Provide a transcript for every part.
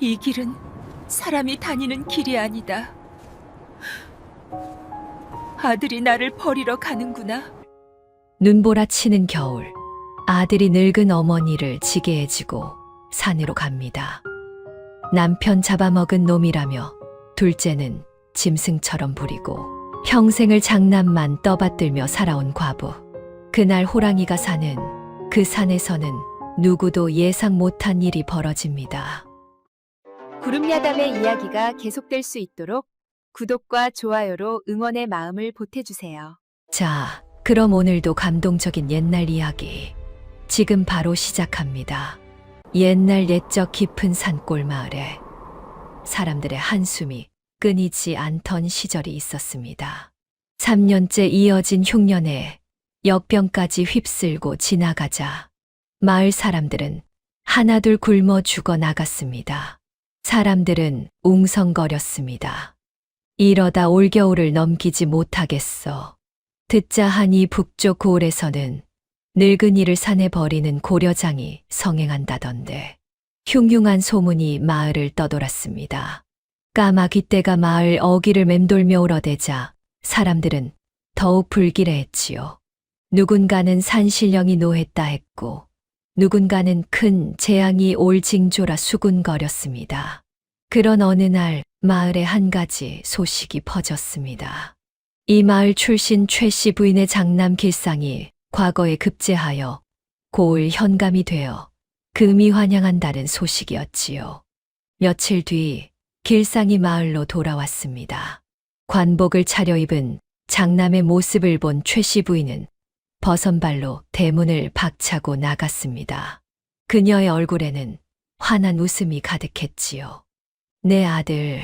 이 길은 사람이 다니는 길이 아니다. 아들이 나를 버리러 가는구나. 눈보라치는 겨울, 아들이 늙은 어머니를 지게해 지고 산으로 갑니다. 남편 잡아먹은 놈이라며 둘째는 짐승처럼 부리고 평생을 장난만 떠받들며 살아온 과부. 그날 호랑이가 사는 그 산에서는 누구도 예상 못한 일이 벌어집니다. 구름야담의 이야기가 계속될 수 있도록 구독과 좋아요로 응원의 마음을 보태주세요. 자, 그럼 오늘도 감동적인 옛날 이야기 지금 바로 시작합니다. 옛날 옛적 깊은 산골 마을에 사람들의 한숨이 끊이지 않던 시절이 있었습니다. 3년째 이어진 흉년에 역병까지 휩쓸고 지나가자 마을 사람들은 하나둘 굶어 죽어 나갔습니다. 사람들은 웅성거렸습니다. 이러다 올겨울을 넘기지 못하겠어. 듣자 하니 북쪽 고을에서는 늙은이를 산에 버리는 고려장이 성행한다던데 흉흉한 소문이 마을을 떠돌았습니다. 까마귀 떼가 마을 어귀를 맴돌며 울어대자 사람들은 더욱 불길해했지요. 누군가는 산신령이 노했다 했고 누군가는 큰 재앙이 올 징조라 수군거렸습니다. 그런 어느 날 마을에 한 가지 소식이 퍼졌습니다. 이 마을 출신 최 씨 부인의 장남 길상이 과거에 급제하여 고을 현감이 되어 금이 환영한다는 소식이었지요. 며칠 뒤 길상이 마을로 돌아왔습니다. 관복을 차려입은 장남의 모습을 본 최 씨 부인은 버선발로 대문을 박차고 나갔습니다. 그녀의 얼굴에는 환한 웃음이 가득했지요. 내 아들,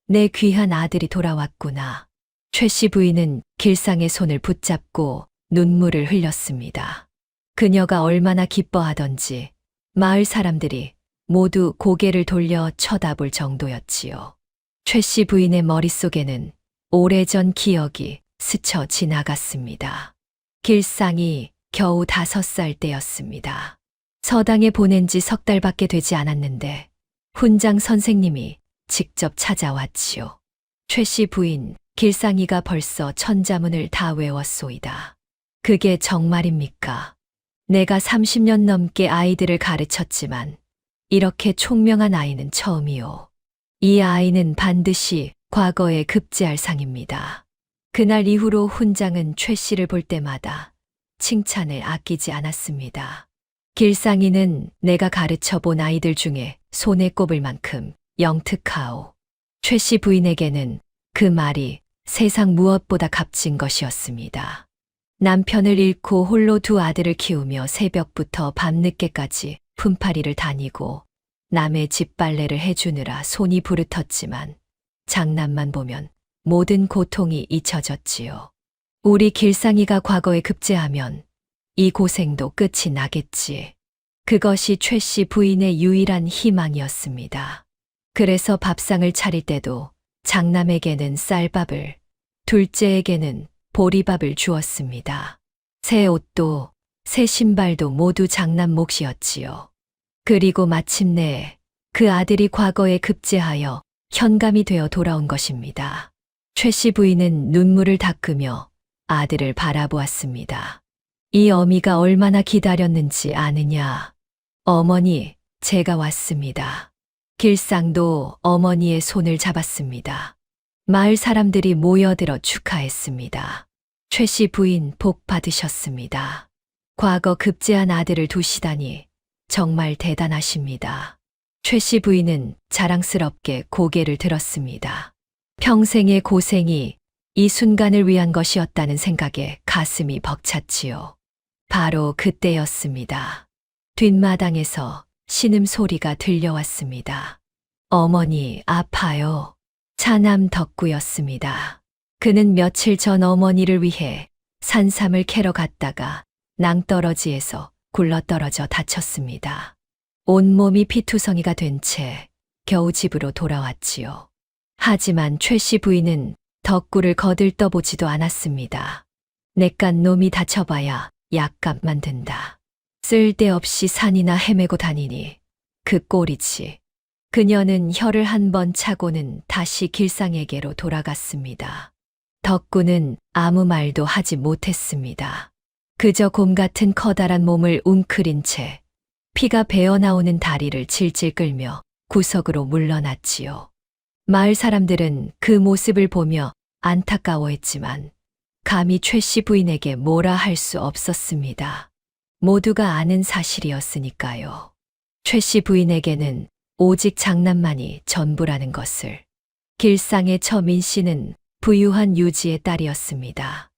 내 귀한 아들이 돌아왔구나. 최 씨 부인은 길상의 손을 붙잡고 눈물을 흘렸습니다. 그녀가 얼마나 기뻐하던지 마을 사람들이 모두 고개를 돌려 쳐다볼 정도였지요. 최 씨 부인의 머릿속에는 오래전 기억이 스쳐 지나갔습니다. 길상이 겨우 5살 때였습니다. 서당에 보낸 지 3달밖에 되지 않았는데 훈장 선생님이 직접 찾아왔지요. 최 씨 부인 길상이가 벌써 천자문을 다 외웠소이다. 그게 정말입니까? 내가 30년 넘게 아이들을 가르쳤지만 이렇게 총명한 아이는 처음이요. 이 아이는 반드시 과거에 급제할 상입니다. 그날 이후로 훈장은 최 씨를 볼 때마다 칭찬을 아끼지 않았습니다. 길상이는 내가 가르쳐 본 아이들 중에 손에 꼽을 만큼 영특하오. 최 씨 부인에게는 그 말이 세상 무엇보다 값진 것이었습니다. 남편을 잃고 홀로 2 아들을 키우며 새벽부터 밤늦게까지 품팔이를 다니고 남의 집 빨래를 해주느라 손이 부르텄지만 장남만 보면 모든 고통이 잊혀졌지요. 우리 길상이가 과거에 급제하면 이 고생도 끝이 나겠지. 그것이 최 씨 부인의 유일한 희망이었습니다. 그래서 밥상을 차릴 때도 장남에게는 쌀밥을, 둘째에게는 보리밥을 주었습니다. 새 옷도 새 신발도 모두 장남 몫이었지요. 그리고 마침내 그 아들이 과거에 급제하여 현감이 되어 돌아온 것입니다. 최 씨 부인은 눈물을 닦으며 아들을 바라보았습니다. 이 어미가 얼마나 기다렸는지 아느냐. 어머니, 제가 왔습니다. 길상도 어머니의 손을 잡았습니다. 마을 사람들이 모여들어 축하했습니다. 최 씨 부인 복 받으셨습니다. 과거 급제한 아들을 두시다니 정말 대단하십니다. 최 씨 부인은 자랑스럽게 고개를 들었습니다. 평생의 고생이 이 순간을 위한 것이었다는 생각에 가슴이 벅찼지요. 바로 그때였습니다. 뒷마당에서 신음소리가 들려왔습니다. 어머니 아파요. 차남 덕구였습니다. 그는 며칠 전 어머니를 위해 산삼을 캐러 갔다가 낭떠러지에서 굴러떨어져 다쳤습니다. 온몸이 피투성이가 된 채 겨우 집으로 돌아왔지요. 하지만 최 씨 부인은 덕구를 거들떠보지도 않았습니다. 내깟 놈이 다쳐봐야 약값만 든다. 쓸데없이 산이나 헤매고 다니니 그 꼴이지. 그녀는 혀를 한 번 차고는 다시 길상에게로 돌아갔습니다. 덕구는 아무 말도 하지 못했습니다. 그저 곰 같은 커다란 몸을 웅크린 채 피가 배어나오는 다리를 질질 끌며 구석으로 물러났지요. 마을 사람들은 그 모습을 보며 안타까워했지만 감히 최 씨 부인에게 뭐라 할 수 없었습니다. 모두가 아는 사실이었으니까요. 최 씨 부인에게는 오직 장남만이 전부라는 것을. 길상의 처 민 씨는 부유한 유지의 딸이었습니다.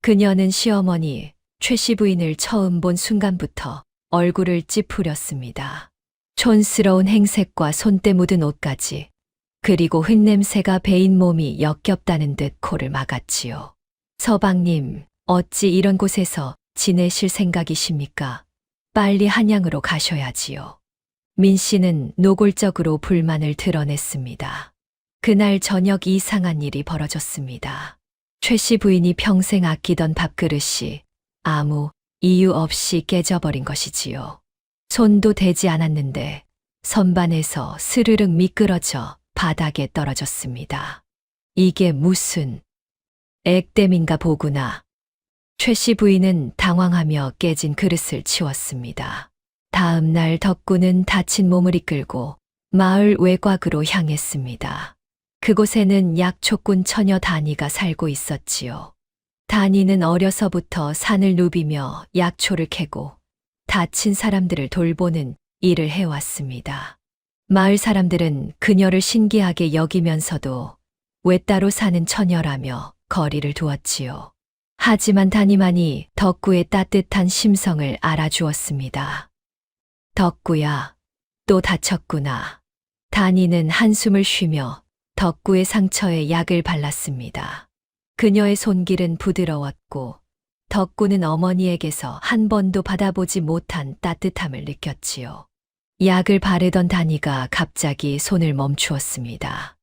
그녀는 시어머니 최 씨 부인을 처음 본 순간부터 얼굴을 찌푸렸습니다. 촌스러운 행색과 손때 묻은 옷까지, 그리고 흙냄새가 배인 몸이 역겹다는 듯 코를 막았지요. 서방님, 어찌 이런 곳에서 지내실 생각이십니까? 빨리 한양으로 가셔야지요. 민 씨는 노골적으로 불만을 드러냈습니다. 그날 저녁 이상한 일이 벌어졌습니다. 최 씨 부인이 평생 아끼던 밥그릇이 아무 이유 없이 깨져버린 것이지요. 손도 대지 않았는데 선반에서 스르륵 미끄러져 바닥에 떨어졌습니다. 이게 무슨 액땜인가 보구나. 최 씨 부인은 당황하며 깨진 그릇을 치웠습니다. 다음 날 덕구는 다친 몸을 이끌고 마을 외곽으로 향했습니다. 그곳에는 약초꾼 처녀 다니가 살고 있었지요. 다니는 어려서부터 산을 누비며 약초를 캐고 다친 사람들을 돌보는 일을 해왔습니다. 마을 사람들은 그녀를 신기하게 여기면서도 왜 따로 사는 처녀라며 거리를 두었지요. 하지만 다니만이 덕구의 따뜻한 심성을 알아주었습니다. 덕구야, 또 다쳤구나. 다니는 한숨을 쉬며 덕구의 상처에 약을 발랐습니다. 그녀의 손길은 부드러웠고 덕구는 어머니에게서 한 번도 받아보지 못한 따뜻함을 느꼈지요. 약을 바르던 다니가 갑자기 손을 멈추었습니다.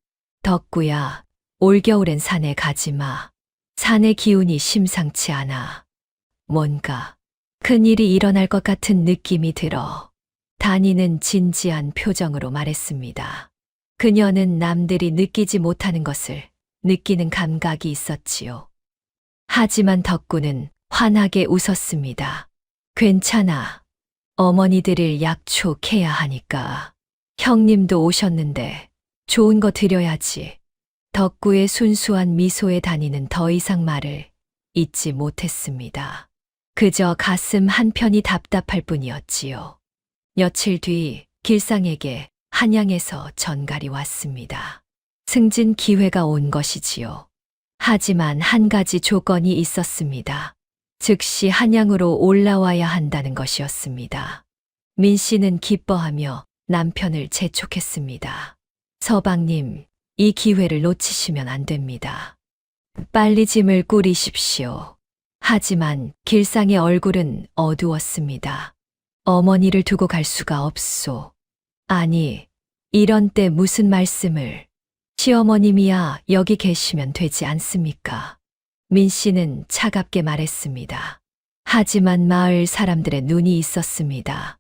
덕구야, 올겨울엔 산에 가지 마. 산의 기운이 심상치 않아. 뭔가 큰일이 일어날 것 같은 느낌이 들어. 다니는 진지한 표정으로 말했습니다. 그녀는 남들이 느끼지 못하는 것을 느끼는 감각이 있었지요. 하지만 덕구는 환하게 웃었습니다. 괜찮아. 어머니 드릴 약초 캐야 하니까. 형님도 오셨는데 좋은 거 드려야지. 덕구의 순수한 미소에 다니는 더 이상 말을 잇지 못했습니다. 그저 가슴 한편이 답답할 뿐이었지요. 며칠 뒤 길상에게 한양에서 전갈이 왔습니다. 승진 기회가 온 것이지요. 하지만 한 가지 조건이 있었습니다. 즉시 한양으로 올라와야 한다는 것이었습니다. 민 씨는 기뻐하며 남편을 재촉했습니다. 서방님, 이 기회를 놓치시면 안 됩니다. 빨리 짐을 꾸리십시오. 하지만 길상의 얼굴은 어두웠습니다. 어머니를 두고 갈 수가 없소. 아니, 이런 때 무슨 말씀을. 시어머님이야 여기 계시면 되지 않습니까? 민 씨는 차갑게 말했습니다. 하지만 마을 사람들의 눈이 있었습니다.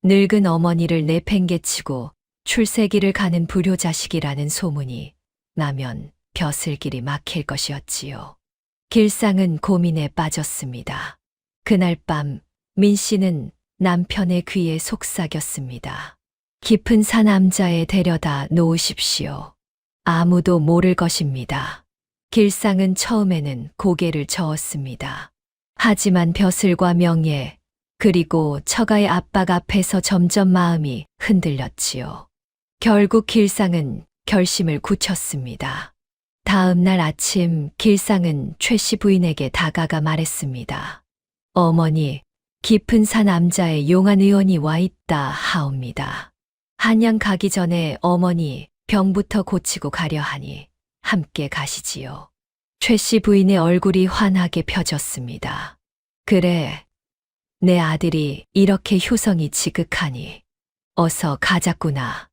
늙은 어머니를 내팽개치고 출세기를 가는 불효자식이라는 소문이 나면 벼슬길이 막힐 것이었지요. 길상은 고민에 빠졌습니다. 그날 밤 민 씨는 남편의 귀에 속삭였습니다. 깊은 산 암자에 데려다 놓으십시오. 아무도 모를 것입니다. 길상은 처음에는 고개를 저었습니다. 하지만 벼슬과 명예, 그리고 처가의 압박 앞에서 점점 마음이 흔들렸지요. 결국 길상은 결심을 굳혔습니다. 다음 날 아침 길상은 최 씨 부인에게 다가가 말했습니다. 어머니, 깊은 산 암자에 용한 의원이 와 있다 하옵니다. 한양 가기 전에 어머니 병부터 고치고 가려 하니 함께 가시지요. 최 씨 부인의 얼굴이 환하게 펴졌습니다. 그래, 내 아들이 이렇게 효성이 지극하니 어서 가자꾸나.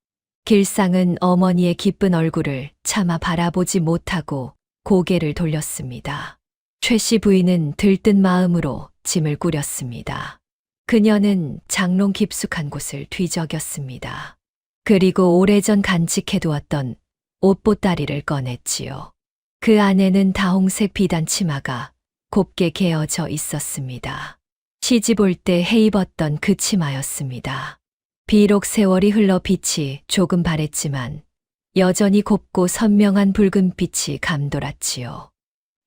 길상은 어머니의 기쁜 얼굴을 차마 바라보지 못하고 고개를 돌렸습니다. 최 씨 부인은 들뜬 마음으로 짐을 꾸렸습니다. 그녀는 장롱 깊숙한 곳을 뒤적였습니다. 그리고 오래전 간직해두었던 옷보따리를 꺼냈지요. 그 안에는 다홍색 비단 치마가 곱게 개어져 있었습니다. 시집 올 때 해입었던 그 치마였습니다. 비록 세월이 흘러 빛이 조금 바랬지만 여전히 곱고 선명한 붉은빛이 감돌았지요.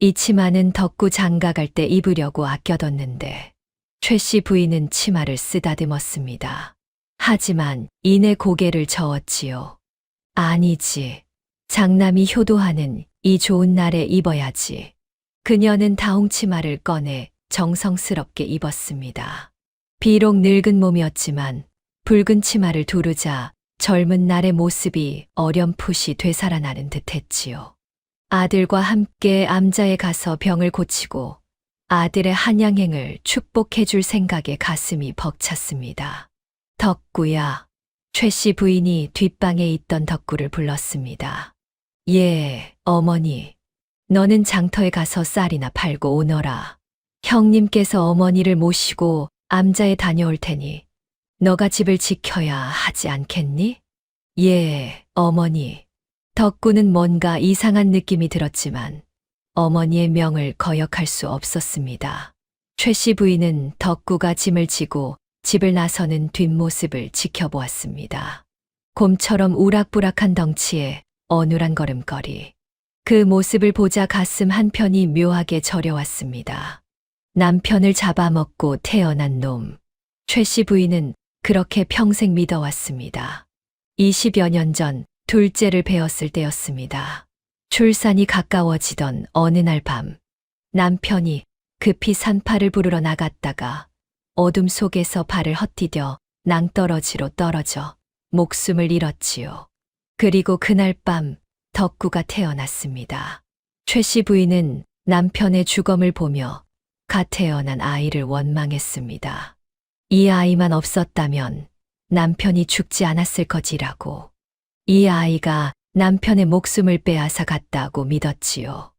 이 치마는 덕구 장가갈 때 입으려고 아껴뒀는데 최 씨 부인은 치마를 쓰다듬었습니다. 하지만 이내 고개를 저었지요. 아니지. 장남이 효도하는 이 좋은 날에 입어야지. 그녀는 다홍치마를 꺼내 정성스럽게 입었습니다. 비록 늙은 몸이었지만 붉은 치마를 두르자 젊은 날의 모습이 어렴풋이 되살아나는 듯했지요. 아들과 함께 암자에 가서 병을 고치고 아들의 한양행을 축복해 줄 생각에 가슴이 벅찼습니다. 덕구야. 최 씨 부인이 뒷방에 있던 덕구를 불렀습니다. 예, 어머니. 너는 장터에 가서 쌀이나 팔고 오너라. 형님께서 어머니를 모시고 암자에 다녀올 테니 너가 집을 지켜야 하지 않겠니? 예, 어머니. 덕구는 뭔가 이상한 느낌이 들었지만 어머니의 명을 거역할 수 없었습니다. 최 씨 부인은 덕구가 짐을 지고 집을 나서는 뒷모습을 지켜보았습니다. 곰처럼 우락부락한 덩치에 어눌한 걸음걸이. 그 모습을 보자 가슴 한편이 묘하게 저려왔습니다. 남편을 잡아먹고 태어난 놈. 최 씨 부인은 그렇게 평생 믿어왔습니다. 20여 년 전 둘째를 배웠을 때였습니다. 출산이 가까워지던 어느 날 밤, 남편이 급히 산파를 부르러 나갔다가 어둠 속에서 발을 헛디뎌 낭떠러지로 떨어져 목숨을 잃었지요. 그리고 그날 밤 덕구가 태어났습니다. 최 씨 부인은 남편의 죽음을 보며 갓 태어난 아이를 원망했습니다. 이 아이만 없었다면 남편이 죽지 않았을 거지라고. 이 아이가 남편의 목숨을 빼앗아 갔다고 믿었지요.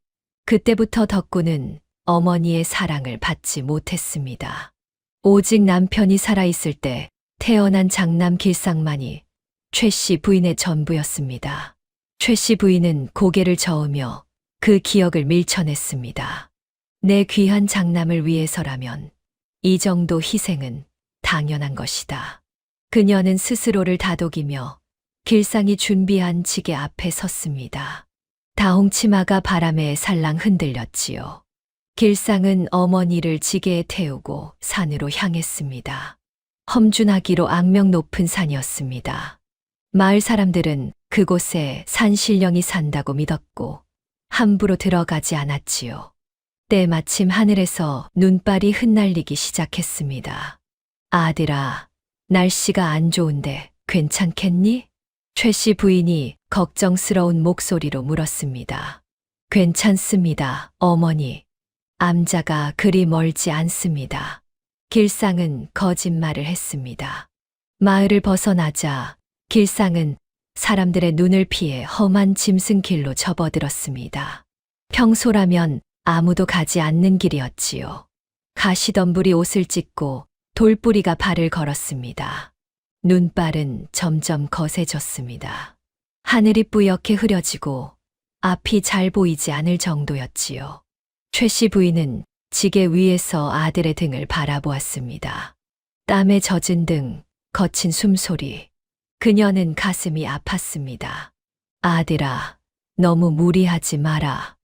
그때부터 덕구는 어머니의 사랑을 받지 못했습니다. 오직 남편이 살아있을 때 태어난 장남 길상만이 최 씨 부인의 전부였습니다. 최 씨 부인은 고개를 저으며 그 기억을 밀쳐냈습니다. 내 귀한 장남을 위해서라면 이 정도 희생은 당연한 것이다. 그녀는 스스로를 다독이며 길상이 준비한 지게 앞에 섰습니다. 다홍치마가 바람에 살랑 흔들렸지요. 길상은 어머니를 지게에 태우고 산으로 향했습니다. 험준하기로 악명 높은 산이었습니다. 마을 사람들은 그곳에 산신령이 산다고 믿었고 함부로 들어가지 않았지요. 때마침 하늘에서 눈발이 흩날리기 시작했습니다. 아들아, 날씨가 안 좋은데 괜찮겠니? 최 씨 부인이 걱정스러운 목소리로 물었습니다. 괜찮습니다, 어머니. 암자가 그리 멀지 않습니다. 길상은 거짓말을 했습니다. 마을을 벗어나자 길상은 사람들의 눈을 피해 험한 짐승길로 접어들었습니다. 평소라면 아무도 가지 않는 길이었지요. 가시덤불이 옷을 찢고 돌뿌리가 발을 걸었습니다. 눈발은 점점 거세졌습니다. 하늘이 뿌옇게 흐려지고 앞이 잘 보이지 않을 정도였지요. 최 씨 부인은 지게 위에서 아들의 등을 바라보았습니다. 땀에 젖은 등, 거친 숨소리. 그녀는 가슴이 아팠습니다. 아들아, 너무 무리하지 마라.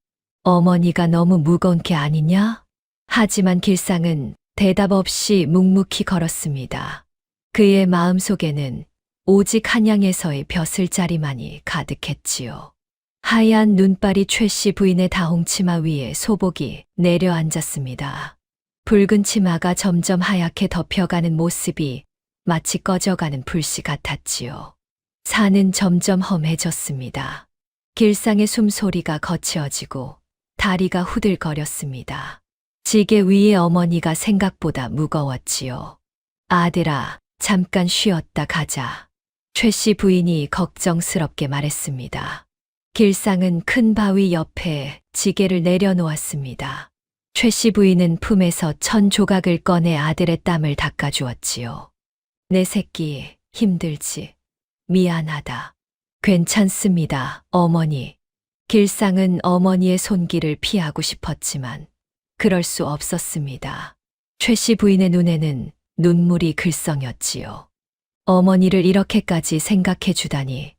어머니가 너무 무거운 게 아니냐? 하지만 길상은 대답 없이 묵묵히 걸었습니다. 그의 마음속에는 오직 한양에서의 벼슬자리만이 가득했지요. 하얀 눈발이 최 씨 부인의 다홍치마 위에 소복이 내려앉았습니다. 붉은 치마가 점점 하얗게 덮여가는 모습이 마치 꺼져가는 불씨 같았지요. 산은 점점 험해졌습니다. 길상의 숨소리가 거칠어지고 다리가 후들거렸습니다. 지게 위에 어머니가 생각보다 무거웠지요. 아들아, 잠깐 쉬었다 가자. 최 씨 부인이 걱정스럽게 말했습니다. 길상은 큰 바위 옆에 지게를 내려놓았습니다. 최 씨 부인은 품에서 천 조각을 꺼내 아들의 땀을 닦아주었지요. 내 새끼, 힘들지? 미안하다. 괜찮습니다, 어머니. 길상은 어머니의 손길을 피하고 싶었지만 그럴 수 없었습니다. 최 씨 부인의 눈에는 눈물이 글썽였지요. 어머니를 이렇게까지 생각해 주다니.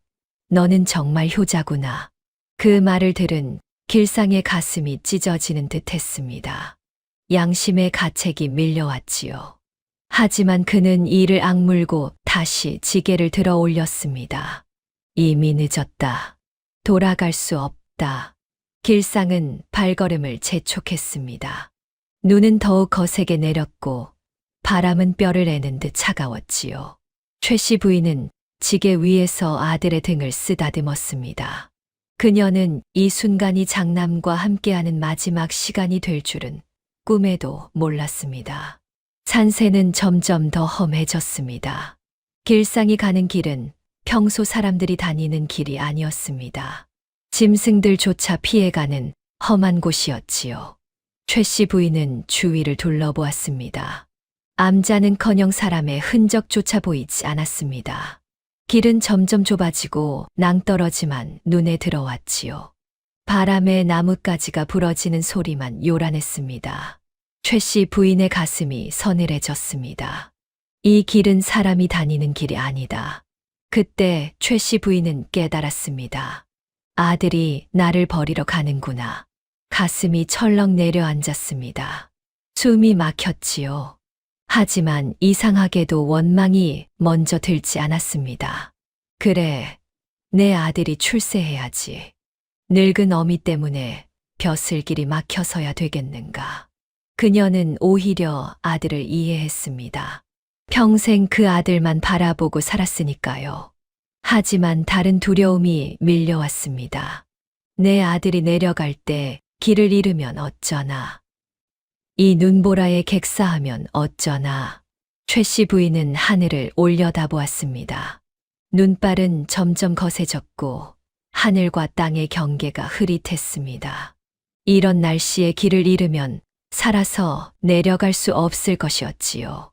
너는 정말 효자구나. 그 말을 들은 길상의 가슴이 찢어지는 듯 했습니다. 양심의 가책이 밀려왔지요. 하지만 그는 이를 악물고 다시 지게를 들어 올렸습니다. 이미 늦었다. 돌아갈 수 없다. 길상은 발걸음을 재촉했습니다. 눈은 더욱 거세게 내렸고 바람은 뼈를 애는 듯 차가웠지요. 최 씨 부인은 지게 위에서 아들의 등을 쓰다듬었습니다. 그녀는 이 순간이 장남과 함께하는 마지막 시간이 될 줄은 꿈에도 몰랐습니다. 산세는 점점 더 험해졌습니다. 길상이 가는 길은 평소 사람들이 다니는 길이 아니었습니다. 짐승들조차 피해가는 험한 곳이었지요. 최 씨 부인은 주위를 둘러보았습니다. 암자는커녕 사람의 흔적조차 보이지 않았습니다. 길은 점점 좁아지고 낭떠러지만 눈에 들어왔지요. 바람에 나뭇가지가 부러지는 소리만 요란했습니다. 최 씨 부인의 가슴이 서늘해졌습니다. 이 길은 사람이 다니는 길이 아니다. 그때 최 씨 부인은 깨달았습니다. 아들이 나를 버리러 가는구나. 가슴이 철렁 내려앉았습니다. 숨이 막혔지요. 하지만 이상하게도 원망이 먼저 들지 않았습니다. 그래, 내 아들이 출세해야지. 늙은 어미 때문에 벼슬길이 막혀서야 되겠는가. 그녀는 오히려 아들을 이해했습니다. 평생 그 아들만 바라보고 살았으니까요. 하지만 다른 두려움이 밀려왔습니다. 내 아들이 내려갈 때 길을 잃으면 어쩌나. 이 눈보라에 객사하면 어쩌나. 최 씨 부인은 하늘을 올려다보았습니다. 눈발은 점점 거세졌고 하늘과 땅의 경계가 흐릿했습니다. 이런 날씨에 길을 잃으면 살아서 내려갈 수 없을 것이었지요.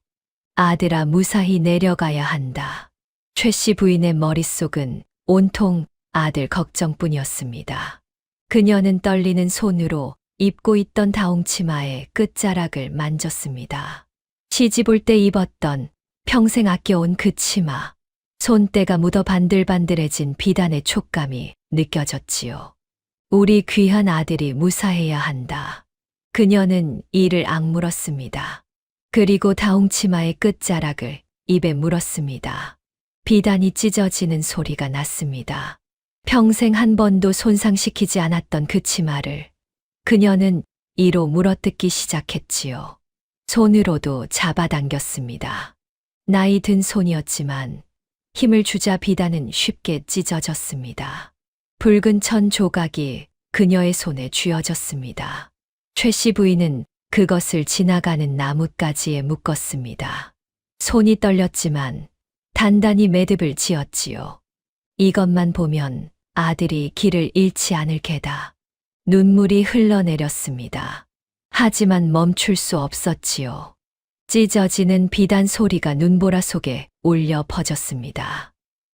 아들아, 무사히 내려가야 한다. 최 씨 부인의 머릿속은 온통 아들 걱정뿐이었습니다. 그녀는 떨리는 손으로 입고 있던 다홍치마의 끝자락을 만졌습니다. 시집 올 때 입었던 평생 아껴온 그 치마. 손때가 묻어 반들반들해진 비단의 촉감이 느껴졌지요. 우리 귀한 아들이 무사해야 한다. 그녀는 이를 악물었습니다. 그리고 다홍치마의 끝자락을 입에 물었습니다. 비단이 찢어지는 소리가 났습니다. 평생 한 번도 손상시키지 않았던 그 치마를 그녀는 이로 물어뜯기 시작했지요. 손으로도 잡아당겼습니다. 나이 든 손이었지만 힘을 주자 비단은 쉽게 찢어졌습니다. 붉은 천 조각이 그녀의 손에 쥐어졌습니다. 최 씨 부인은 그것을 지나가는 나뭇가지에 묶었습니다. 손이 떨렸지만 단단히 매듭을 지었지요. 이것만 보면 아들이 길을 잃지 않을 게다. 눈물이 흘러내렸습니다. 하지만 멈출 수 없었지요. 찢어지는 비단 소리가 눈보라 속에 울려 퍼졌습니다.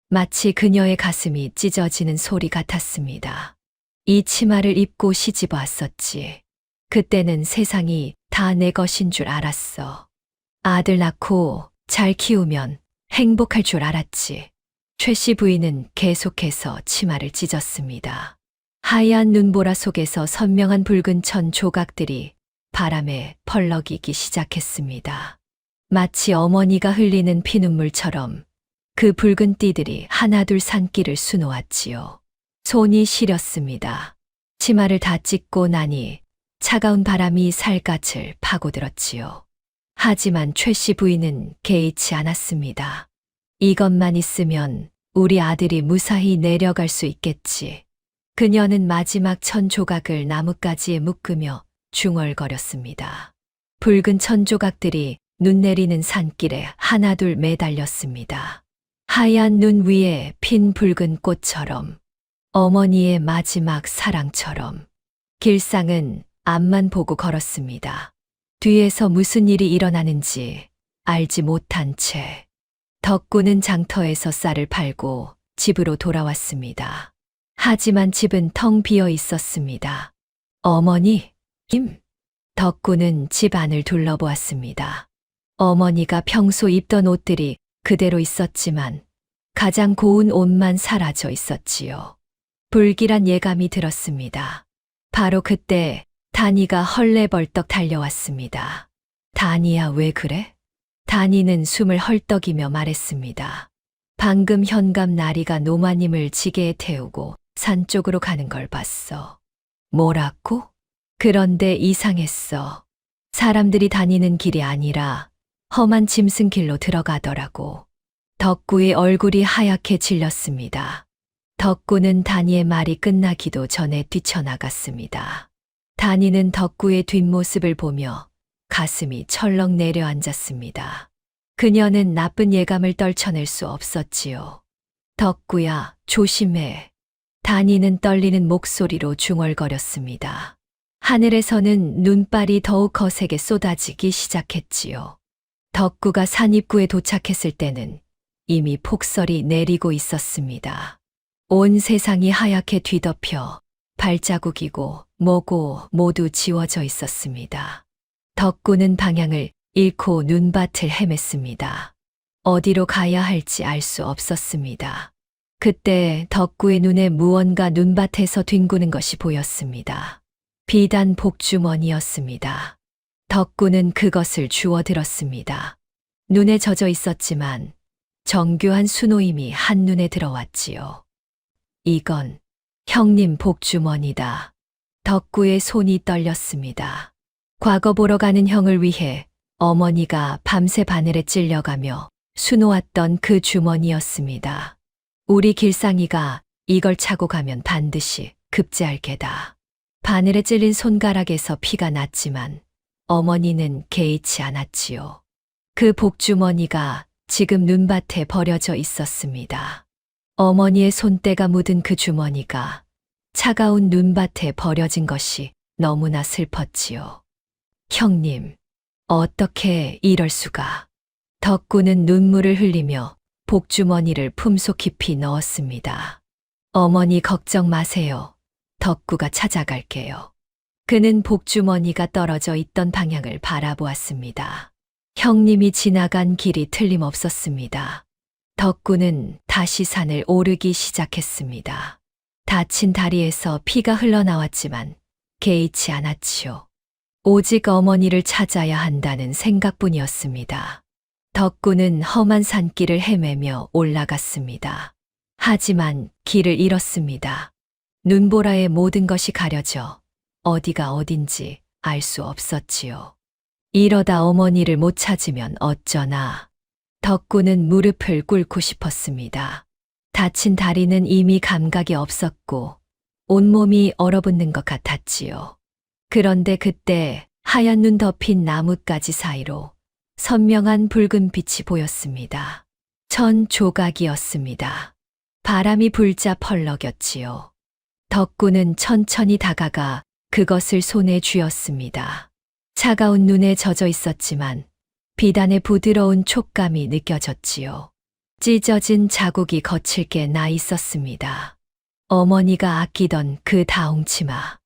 마치 그녀의 가슴이 찢어지는 소리 같았습니다. 이 치마를 입고 시집 왔었지. 그때는 세상이 다 내 것인 줄 알았어. 아들 낳고 잘 키우면 행복할 줄 알았지. 최 씨 부인은 계속해서 치마를 찢었습니다. 하얀 눈보라 속에서 선명한 붉은 천 조각들이 바람에 펄럭이기 시작했습니다. 마치 어머니가 흘리는 피눈물처럼 그 붉은 띠들이 하나둘 산길을 수놓았지요. 손이 시렸습니다. 치마를 다 찢고 나니 차가운 바람이 살갗을 파고들었지요. 하지만 최 씨 부인은 개의치 않았습니다. 이것만 있으면 우리 아들이 무사히 내려갈 수 있겠지. 그녀는 마지막 천 조각을 나뭇가지에 묶으며 중얼거렸습니다. 붉은 천 조각들이 눈 내리는 산길에 하나둘 매달렸습니다. 하얀 눈 위에 핀 붉은 꽃처럼, 어머니의 마지막 사랑처럼. 길상은 앞만 보고 걸었습니다. 뒤에서 무슨 일이 일어나는지 알지 못한 채. 덕구는 장터에서 쌀을 팔고 집으로 돌아왔습니다. 하지만 집은 텅 비어 있었습니다. 어머니, 덕구는 집 안을 둘러보았습니다. 어머니가 평소 입던 옷들이 그대로 있었지만 가장 고운 옷만 사라져 있었지요. 불길한 예감이 들었습니다. 바로 그때 다니가 헐레벌떡 달려왔습니다. 다니야, 왜 그래? 다니는 숨을 헐떡이며 말했습니다. 방금 현감 나리가 노마님을 지게에 태우고 산 쪽으로 가는 걸 봤어. 뭐라고? 그런데 이상했어. 사람들이 다니는 길이 아니라 험한 짐승길로 들어가더라고. 덕구의 얼굴이 하얗게 질렸습니다. 덕구는 다니의 말이 끝나기도 전에 뛰쳐나갔습니다. 다니는 덕구의 뒷모습을 보며 가슴이 철렁 내려앉았습니다. 그녀는 나쁜 예감을 떨쳐낼 수 없었지요. 덕구야, 조심해. 다니는 떨리는 목소리로 중얼거렸습니다. 하늘에서는 눈발이 더욱 거세게 쏟아지기 시작했지요. 덕구가 산 입구에 도착했을 때는 이미 폭설이 내리고 있었습니다. 온 세상이 하얗게 뒤덮여 발자국이고 뭐고 모두 지워져 있었습니다. 덕구는 방향을 잃고 눈밭을 헤맸습니다. 어디로 가야 할지 알 수 없었습니다. 그때 덕구의 눈에 무언가 눈밭에서 뒹구는 것이 보였습니다. 비단 복주머니였습니다. 덕구는 그것을 주워들었습니다. 눈에 젖어 있었지만 정교한 수놓임이 한눈에 들어왔지요. 이건 형님 복주머니다. 덕구의 손이 떨렸습니다. 과거 보러 가는 형을 위해 어머니가 밤새 바늘에 찔려가며 수놓았던 그 주머니였습니다. 우리 길상이가 이걸 차고 가면 반드시 급제할 게다. 바늘에 찔린 손가락에서 피가 났지만 어머니는 개의치 않았지요. 그 복주머니가 지금 눈밭에 버려져 있었습니다. 어머니의 손때가 묻은 그 주머니가 차가운 눈밭에 버려진 것이 너무나 슬펐지요. 형님, 어떻게 이럴 수가. 덕구는 눈물을 흘리며 복주머니를 품속 깊이 넣었습니다. 어머니 걱정 마세요. 덕구가 찾아갈게요. 그는 복주머니가 떨어져 있던 방향을 바라보았습니다. 형님이 지나간 길이 틀림없었습니다. 덕구는 다시 산을 오르기 시작했습니다. 다친 다리에서 피가 흘러나왔지만 개의치 않았지요. 오직 어머니를 찾아야 한다는 생각뿐이었습니다. 덕구는 험한 산길을 헤매며 올라갔습니다. 하지만 길을 잃었습니다. 눈보라에 모든 것이 가려져 어디가 어딘지 알 수 없었지요. 이러다 어머니를 못 찾으면 어쩌나. 덕구는 무릎을 꿇고 싶었습니다. 다친 다리는 이미 감각이 없었고 온몸이 얼어붙는 것 같았지요. 그런데 그때 하얀 눈 덮인 나뭇가지 사이로 선명한 붉은 빛이 보였습니다. 천 조각이었습니다. 바람이 불자 펄럭였지요. 덕구는 천천히 다가가 그것을 손에 쥐었습니다. 차가운 눈에 젖어 있었지만 비단의 부드러운 촉감이 느껴졌지요. 찢어진 자국이 거칠게 나 있었습니다. 어머니가 아끼던 그 다홍치마.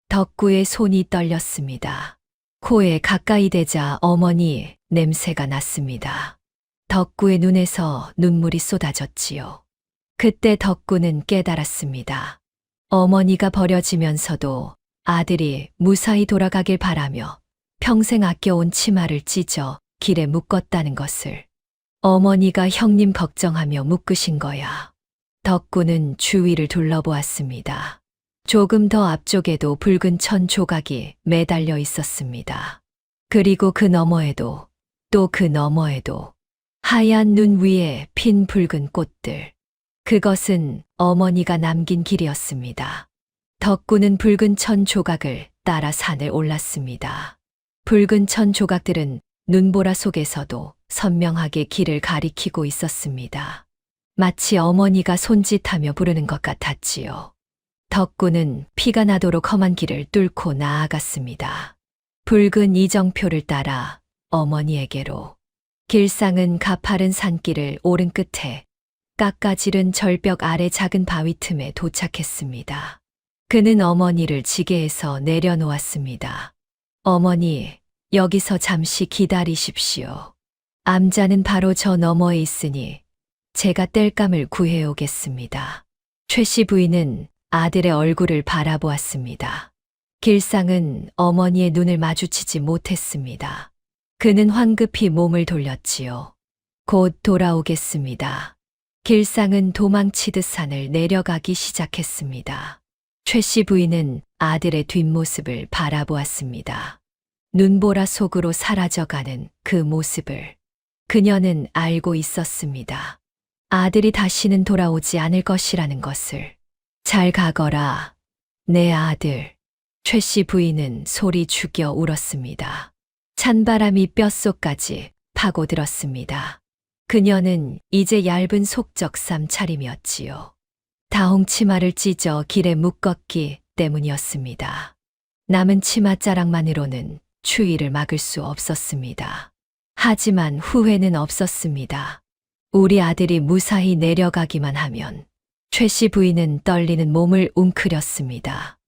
덕구의 손이 떨렸습니다. 코에 가까이 대자 어머니 냄새가 났습니다. 덕구의 눈에서 눈물이 쏟아졌지요. 그때 덕구는 깨달았습니다. 어머니가 버려지면서도 아들이 무사히 돌아가길 바라며 평생 아껴온 치마를 찢어 길에 묶었다는 것을. 어머니가 형님 걱정하며 묶으신 거야. 덕구는 주위를 둘러보았습니다. 조금 더 앞쪽에도 붉은 천 조각이 매달려 있었습니다. 그리고 그 너머에도 또 그 너머에도 하얀 눈 위에 핀 붉은 꽃들. 그것은 어머니가 남긴 길이었습니다. 덕구는 붉은 천 조각을 따라 산을 올랐습니다. 붉은 천 조각들은 눈보라 속에서도 선명하게 길을 가리키고 있었습니다. 마치 어머니가 손짓하며 부르는 것 같았지요. 덕구는 피가 나도록 험한 길을 뚫고 나아갔습니다. 붉은 이정표를 따라 어머니에게로. 길상은 가파른 산길을 오른 끝에 깎아지른 절벽 아래 작은 바위 틈에 도착했습니다. 그는 어머니를 지게에서 내려놓았습니다. 어머니, 여기서 잠시 기다리십시오. 암자는 바로 저 너머에 있으니 제가 땔감을 구해오겠습니다. 최 씨 부인은 아들의 얼굴을 바라보았습니다. 길상은 어머니의 눈을 마주치지 못했습니다. 그는 황급히 몸을 돌렸지요. 곧 돌아오겠습니다. 길상은 도망치듯 산을 내려가기 시작했습니다. 최 씨 부인은 아들의 뒷모습을 바라보았습니다. 눈보라 속으로 사라져가는 그 모습을 그녀는 알고 있었습니다. 아들이 다시는 돌아오지 않을 것이라는 것을. 잘 가거라, 내 아들. 최 씨 부인은 소리 죽여 울었습니다. 찬바람이 뼛속까지 파고들었습니다. 그녀는 이제 얇은 속적삼 차림이었지요. 다홍 치마를 찢어 길에 묶었기 때문이었습니다. 남은 치맛자락만으로는 추위를 막을 수 없었습니다. 하지만 후회는 없었습니다. 우리 아들이 무사히 내려가기만 하면. 최 씨 부인은 떨리는 몸을 웅크렸습니다.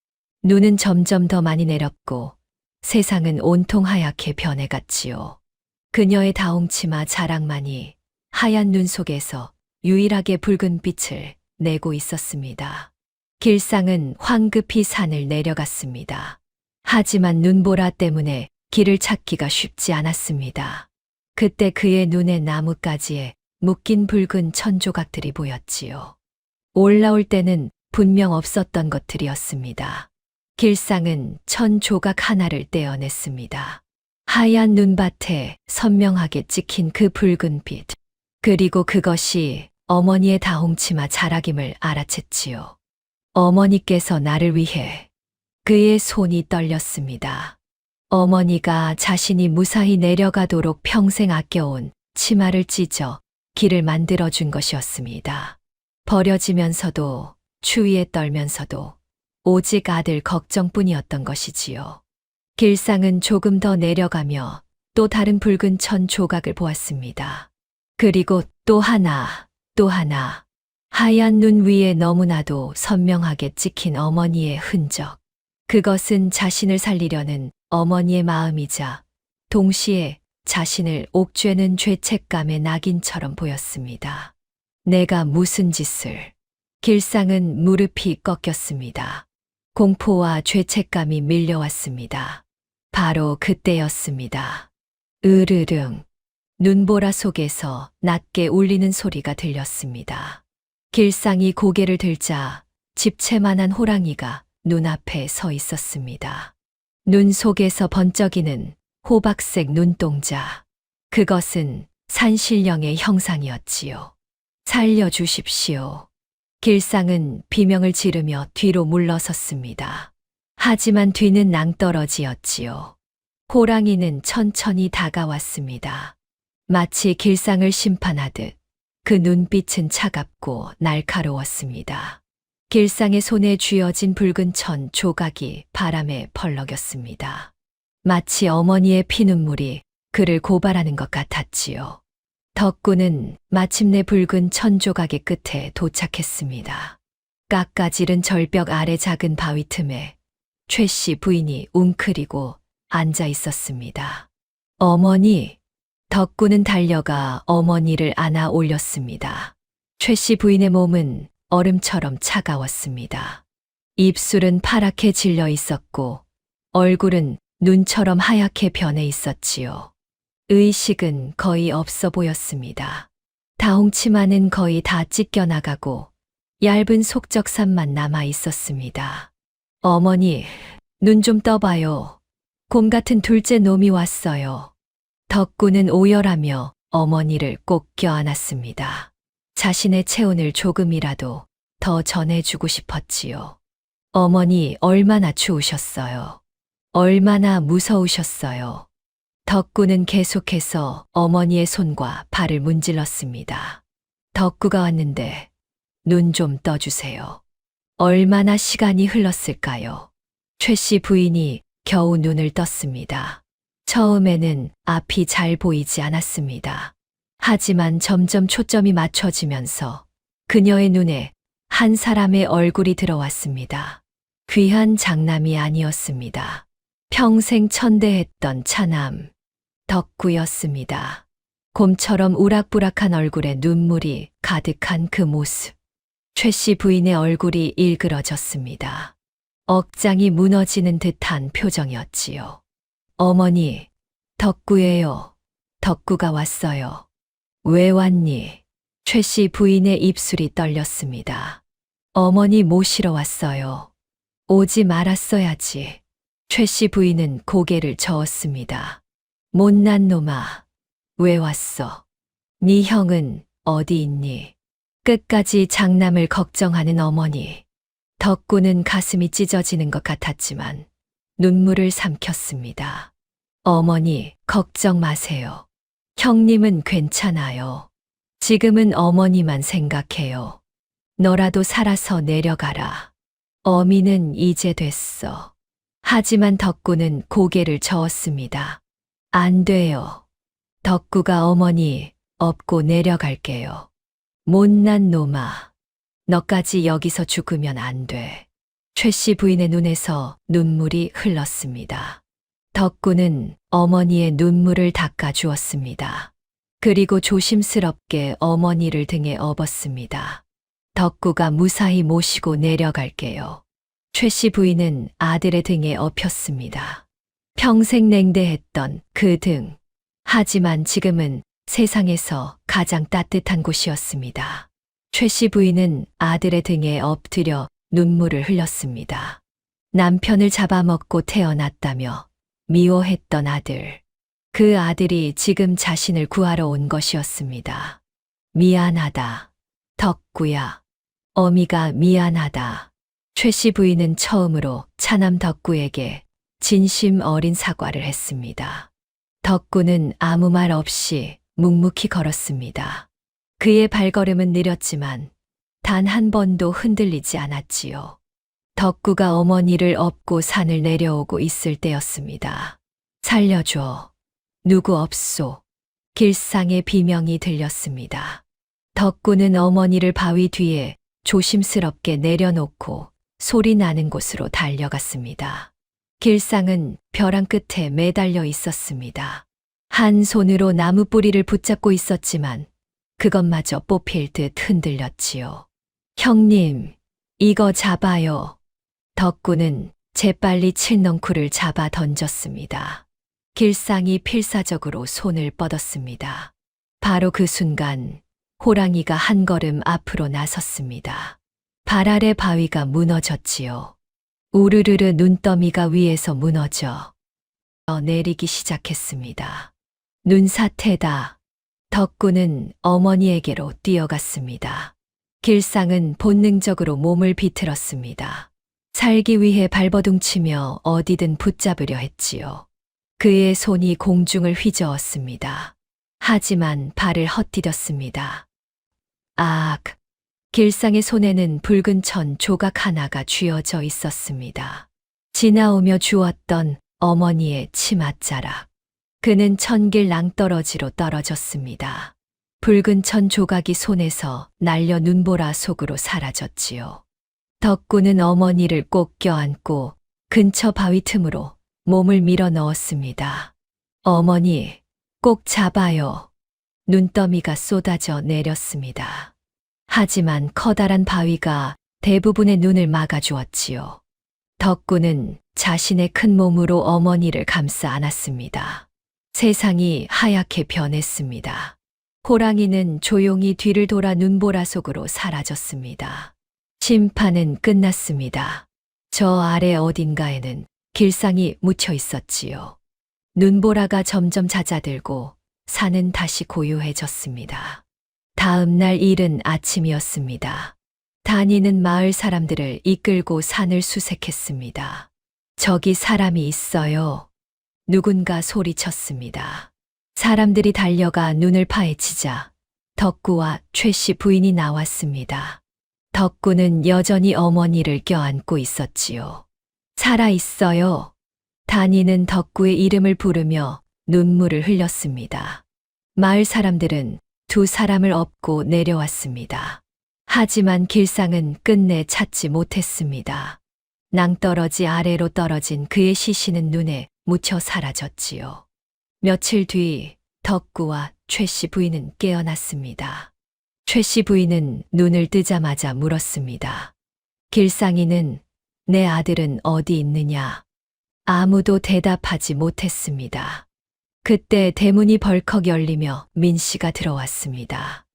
눈은 점점 더 많이 내렸고 세상은 온통 하얗게 변해갔지요. 그녀의 다홍치마 자락만이 하얀 눈 속에서 유일하게 붉은 빛을 내고 있었습니다. 길상은 황급히 산을 내려갔습니다. 하지만 눈보라 때문에 길을 찾기가 쉽지 않았습니다. 그때 그의 눈에 나뭇가지에 묶인 붉은 천 조각들이 보였지요. 올라올 때는 분명 없었던 것들이었습니다. 길상은 천 조각 하나를 떼어냈습니다. 하얀 눈밭에 선명하게 찍힌 그 붉은 빛. 그리고 그것이 어머니의 다홍치마 자락임을 알아챘지요. 어머니께서 나를 위해. 그의 손이 떨렸습니다. 어머니가 자신이 무사히 내려가도록 평생 아껴온 치마를 찢어 길을 만들어준 것이었습니다. 버려지면서도 추위에 떨면서도 오직 아들 걱정뿐이었던 것이지요. 길상은 조금 더 내려가며 또 다른 붉은 천 조각을 보았습니다. 그리고 또 하나, 또 하나. 하얀 눈 위에 너무나도 선명하게 찍힌 어머니의 흔적. 그것은 자신을 살리려는 어머니의 마음이자 동시에 자신을 옥죄는 죄책감의 낙인처럼 보였습니다. 내가 무슨 짓을. 길상은 무릎이 꺾였습니다. 공포와 죄책감이 밀려왔습니다. 바로 그때였습니다. 으르릉. 눈보라 속에서 낮게 울리는 소리가 들렸습니다. 길상이 고개를 들자 집채만한 호랑이가 눈앞에 서 있었습니다. 눈 속에서 번쩍이는 호박색 눈동자. 그것은 산신령의 형상이었지요. 살려주십시오. 길상은 비명을 지르며 뒤로 물러섰습니다. 하지만 뒤는 낭떠러지였지요. 호랑이는 천천히 다가왔습니다. 마치 길상을 심판하듯 그 눈빛은 차갑고 날카로웠습니다. 길상의 손에 쥐어진 붉은 천 조각이 바람에 펄럭였습니다. 마치 어머니의 피눈물이 그를 고발하는 것 같았지요. 덕구는 마침내 붉은 천 조각의 끝에 도착했습니다. 깎아지른 절벽 아래 작은 바위 틈에 최 씨 부인이 웅크리고 앉아 있었습니다. 어머니. 덕구는 달려가 어머니를 안아 올렸습니다. 최 씨 부인의 몸은 얼음처럼 차가웠습니다. 입술은 파랗게 질려 있었고 얼굴은 눈처럼 하얗게 변해 있었지요. 의식은 거의 없어 보였습니다. 다홍치마는 거의 다 찢겨나가고 얇은 속적삼만 남아 있었습니다. 어머니, 눈 좀 떠봐요. 곰 같은 둘째 놈이 왔어요. 덕구는 오열하며 어머니를 꼭 껴안았습니다. 자신의 체온을 조금이라도 더 전해주고 싶었지요. 어머니 얼마나 추우셨어요. 얼마나 무서우셨어요. 덕구는 계속해서 어머니의 손과 발을 문질렀습니다. 덕구가 왔는데 눈 좀 떠주세요. 얼마나 시간이 흘렀을까요? 최 씨 부인이 겨우 눈을 떴습니다. 처음에는 앞이 잘 보이지 않았습니다. 하지만 점점 초점이 맞춰지면서 그녀의 눈에 한 사람의 얼굴이 들어왔습니다. 귀한 장남이 아니었습니다. 평생 천대했던 차남, 덕구였습니다. 곰처럼 우락부락한 얼굴에 눈물이 가득한 그 모습. 최 씨 부인의 얼굴이 일그러졌습니다. 억장이 무너지는 듯한 표정이었지요. 어머니, 덕구예요. 덕구가 왔어요. 왜 왔니? 최 씨 부인의 입술이 떨렸습니다. 어머니 모시러 왔어요. 오지 말았어야지. 최 씨 부인은 고개를 저었습니다. 못난 놈아, 왜 왔어? 네 형은 어디 있니? 끝까지 장남을 걱정하는 어머니. 덕구는 가슴이 찢어지는 것 같았지만 눈물을 삼켰습니다. 어머니, 걱정 마세요. 형님은 괜찮아요. 지금은 어머니만 생각해요. 너라도 살아서 내려가라. 어미는 이제 됐어. 하지만 덕구는 고개를 저었습니다. 안 돼요. 덕구가 어머니 업고 내려갈게요. 못난 놈아. 너까지 여기서 죽으면 안 돼. 최 씨 부인의 눈에서 눈물이 흘렀습니다. 덕구는 어머니의 눈물을 닦아 주었습니다. 그리고 조심스럽게 어머니를 등에 업었습니다. 덕구가 무사히 모시고 내려갈게요. 최 씨 부인은 아들의 등에 업혔습니다. 평생 냉대했던 그 등. 하지만 지금은 세상에서 가장 따뜻한 곳이었습니다. 최 씨 부인은 아들의 등에 엎드려 눈물을 흘렸습니다. 남편을 잡아먹고 태어났다며 미워했던 아들. 그 아들이 지금 자신을 구하러 온 것이었습니다. 미안하다. 덕구야. 어미가 미안하다. 최 씨 부인은 처음으로 차남 덕구에게 진심 어린 사과를 했습니다. 덕구는 아무 말 없이 묵묵히 걸었습니다. 그의 발걸음은 느렸지만 단 한 번도 흔들리지 않았지요. 덕구가 어머니를 업고 산을 내려오고 있을 때였습니다. 살려줘. 누구 없소. 길상의 비명이 들렸습니다. 덕구는 어머니를 바위 뒤에 조심스럽게 내려놓고 소리 나는 곳으로 달려갔습니다. 길상은 벼랑 끝에 매달려 있었습니다. 한 손으로 나무 뿌리를 붙잡고 있었지만 그것마저 뽑힐 듯 흔들렸지요. 형님, 이거 잡아요. 덕구는 재빨리 칠넝쿨을 잡아 던졌습니다. 길상이 필사적으로 손을 뻗었습니다. 바로 그 순간 호랑이가 한 걸음 앞으로 나섰습니다. 발 아래 바위가 무너졌지요. 우르르르 눈더미가 위에서 무너져 내리기 시작했습니다. 눈사태다. 덕구는 어머니에게로 뛰어갔습니다. 길상은 본능적으로 몸을 비틀었습니다. 살기 위해 발버둥치며 어디든 붙잡으려 했지요. 그의 손이 공중을 휘저었습니다. 하지만 발을 헛디뎠습니다. 악! 길상의 손에는 붉은 천 조각 하나가 쥐어져 있었습니다. 지나오며 주웠던 어머니의 치맛자락. 그는 천길 낭떠러지로 떨어졌습니다. 붉은 천 조각이 손에서 날려 눈보라 속으로 사라졌지요. 덕구는 어머니를 꼭 껴안고 근처 바위 틈으로 몸을 밀어 넣었습니다. 어머니, 꼭 잡아요. 눈더미가 쏟아져 내렸습니다. 하지만 커다란 바위가 대부분의 눈을 막아주었지요. 덕구는 자신의 큰 몸으로 어머니를 감싸 안았습니다. 세상이 하얗게 변했습니다. 호랑이는 조용히 뒤를 돌아 눈보라 속으로 사라졌습니다. 심판은 끝났습니다. 저 아래 어딘가에는 길상이 묻혀 있었지요. 눈보라가 점점 잦아들고 산은 다시 고요해졌습니다. 다음 날 이른 아침이었습니다. 다니는 마을 사람들을 이끌고 산을 수색했습니다. 저기 사람이 있어요. 누군가 소리쳤습니다. 사람들이 달려가 눈을 파헤치자 덕구와 최 씨 부인이 나왔습니다. 덕구는 여전히 어머니를 껴안고 있었지요. 살아 있어요. 다니는 덕구의 이름을 부르며 눈물을 흘렸습니다. 마을 사람들은 두 사람을 업고 내려왔습니다. 하지만 길상은 끝내 찾지 못했습니다. 낭떠러지 아래로 떨어진 그의 시신은 눈에 묻혀 사라졌지요. 며칠 뒤 덕구와 최 씨 부인은 깨어났습니다. 최 씨 부인은 눈을 뜨자마자 물었습니다. 길상이는 내 아들은 어디 있느냐? 아무도 대답하지 못했습니다. 그때 대문이 벌컥 열리며 민 씨가 들어왔습니다.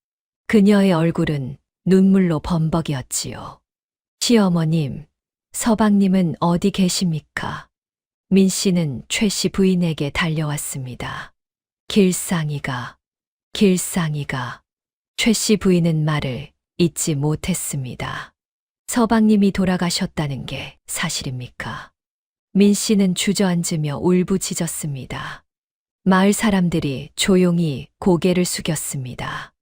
그녀의 얼굴은 눈물로 범벅이었지요. 시어머님, 서방님은 어디 계십니까? 민 씨는 최 씨 부인에게 달려왔습니다. 길상이가. 최 씨 부인은 말을 잇지 못했습니다. 서방님이 돌아가셨다는 게 사실입니까? 민 씨는 주저앉으며 울부짖었습니다. 마을 사람들이 조용히 고개를 숙였습니다.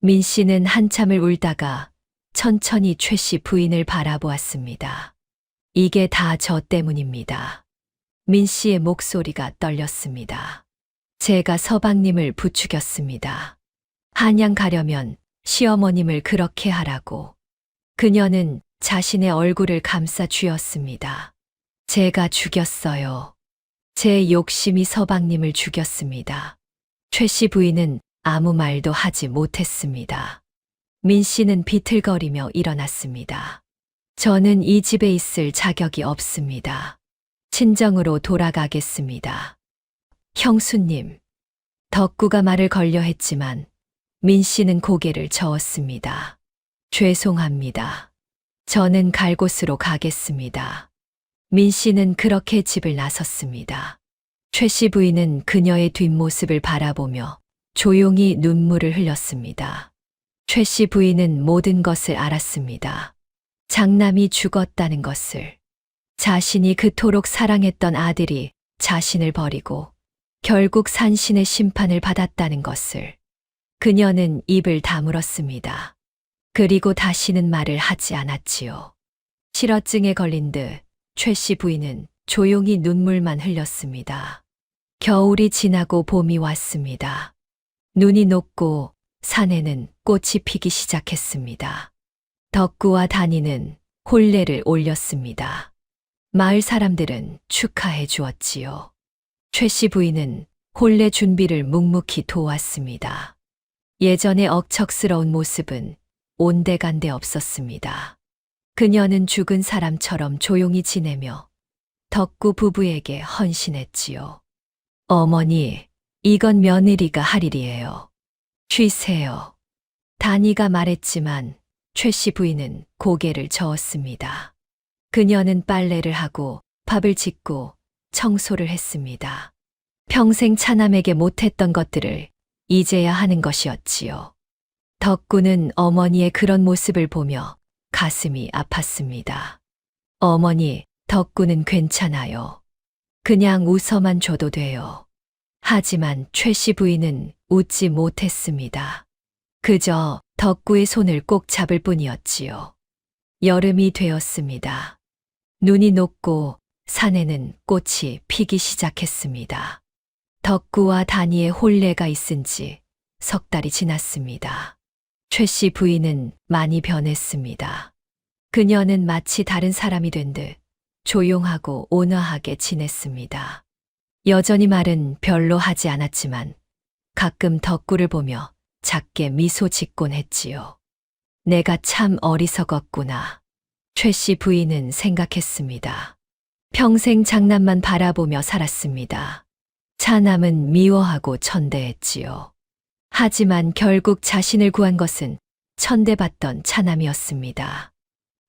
민 씨는 한참을 울다가 천천히 최 씨 부인을 바라보았습니다. 이게 다 저 때문입니다. 민 씨의 목소리가 떨렸습니다. 제가 서방님을 부추겼습니다. 한양 가려면 시어머님을 그렇게 하라고. 그녀는 자신의 얼굴을 감싸 쥐었습니다. 제가 죽였어요. 제 욕심이 서방님을 죽였습니다. 최 씨 부인은 아무 말도 하지 못했습니다. 민 씨는 비틀거리며 일어났습니다. 저는 이 집에 있을 자격이 없습니다. 친정으로 돌아가겠습니다. 형수님, 덕구가 말을 걸려 했지만 민 씨는 고개를 저었습니다. 죄송합니다. 저는 갈 곳으로 가겠습니다. 민 씨는 그렇게 집을 나섰습니다. 최 씨 부인은 그녀의 뒷모습을 바라보며 조용히 눈물을 흘렸습니다. 최 씨 부인은 모든 것을 알았습니다. 장남이 죽었다는 것을. 자신이 그토록 사랑했던 아들이 자신을 버리고 결국 산신의 심판을 받았다는 것을. 그녀는 입을 다물었습니다. 그리고 다시는 말을 하지 않았지요. 실어증에 걸린 듯 최 씨 부인은 조용히 눈물만 흘렸습니다. 겨울이 지나고 봄이 왔습니다. 눈이 녹고 산에는 꽃이 피기 시작했습니다. 덕구와 다니는 혼례를 올렸습니다. 마을 사람들은 축하해 주었지요. 최 씨 부인은 혼례 준비를 묵묵히 도왔습니다. 예전의 억척스러운 모습은 온데간데 없었습니다. 그녀는 죽은 사람처럼 조용히 지내며 덕구 부부에게 헌신했지요. 어머니, 이건 며느리가 할 일이에요. 쉬세요. 다니가 말했지만 최 씨 부인은 고개를 저었습니다. 그녀는 빨래를 하고 밥을 짓고 청소를 했습니다. 평생 차남에게 못했던 것들을 이제야 하는 것이었지요. 덕구는 어머니의 그런 모습을 보며 가슴이 아팠습니다. 어머니, 덕구는 괜찮아요. 그냥 웃어만 줘도 돼요. 하지만 최 씨 부인은 웃지 못했습니다. 그저 덕구의 손을 꼭 잡을 뿐이었지요. 여름이 되었습니다. 눈이 녹고 산에는 꽃이 피기 시작했습니다. 덕구와 다니의 혼례가 있은 지 석 달이 지났습니다. 최 씨 부인은 많이 변했습니다. 그녀는 마치 다른 사람이 된 듯 조용하고 온화하게 지냈습니다. 여전히 말은 별로 하지 않았지만 가끔 덕구를 보며 작게 미소 짓곤 했지요. 내가 참 어리석었구나. 최 씨 부인은 생각했습니다. 평생 장남만 바라보며 살았습니다. 차남은 미워하고 천대했지요. 하지만 결국 자신을 구한 것은 천대받던 차남이었습니다.